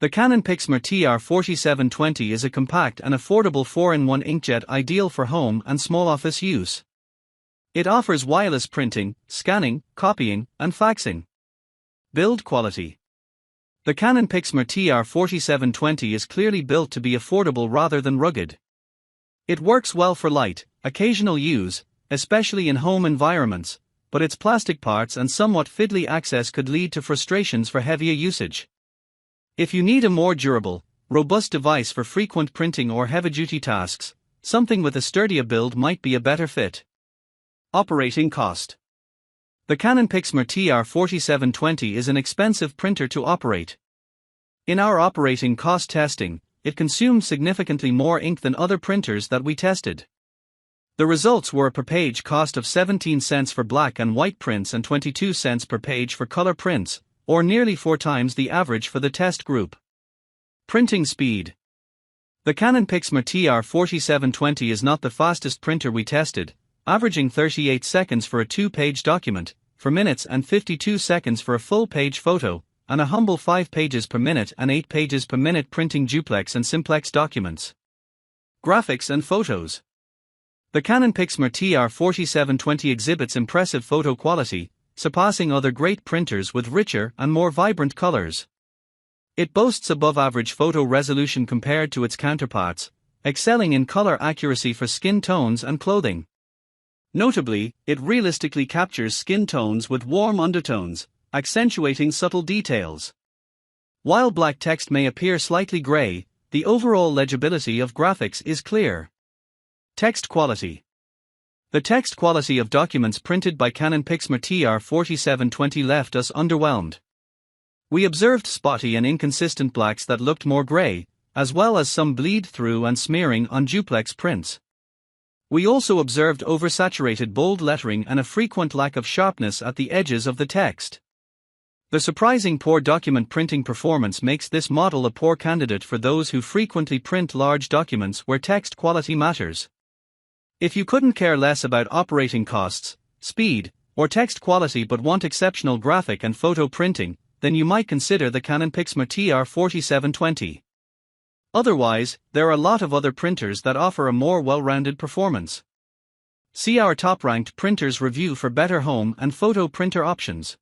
The Canon Pixma TR4720 is a compact and affordable 4-in-1 inkjet ideal for home and small office use. It offers wireless printing, scanning, copying, and faxing. Build quality. The Canon Pixma TR4720 is clearly built to be affordable rather than rugged. It works well for light, occasional use, especially in home environments, but its plastic parts and somewhat fiddly access could lead to frustrations for heavier usage. If you need a more durable, robust device for frequent printing or heavy-duty tasks, something with a sturdier build might be a better fit. Operating cost. The Canon Pixma TR4720 is an expensive printer to operate. In our operating cost testing, it consumed significantly more ink than other printers that we tested. The results were a per page cost of 17 cents for black and white prints and 22 cents per page for color prints, or nearly 4 times the average for the test group. Printing speed. The Canon Pixma TR4720 is not the fastest printer we tested, averaging 38 seconds for a 2-page document, for minutes and 52 seconds for a full-page photo, and a humble 5 pages per minute and 8 pages per minute printing duplex and simplex documents. Graphics and photos. The Canon Pixma TR4720 exhibits impressive photo quality, surpassing other great printers with richer and more vibrant colors. It boasts above-average photo resolution compared to its counterparts, excelling in color accuracy for skin tones and clothing. Notably, it realistically captures skin tones with warm undertones, accentuating subtle details. While black text may appear slightly gray, the overall legibility of graphics is clear. Text quality. The text quality of documents printed by Canon Pixma TR4720 left us underwhelmed. We observed spotty and inconsistent blacks that looked more gray, as well as some bleed-through and smearing on duplex prints. We also observed oversaturated bold lettering and a frequent lack of sharpness at the edges of the text. The surprising poor document printing performance makes this model a poor candidate for those who frequently print large documents where text quality matters. If you couldn't care less about operating costs, speed, or text quality but want exceptional graphic and photo printing, then you might consider the Canon Pixma TR4720. Otherwise, there are a lot of other printers that offer a more well-rounded performance. See our top-ranked printers review for better home and photo printer options.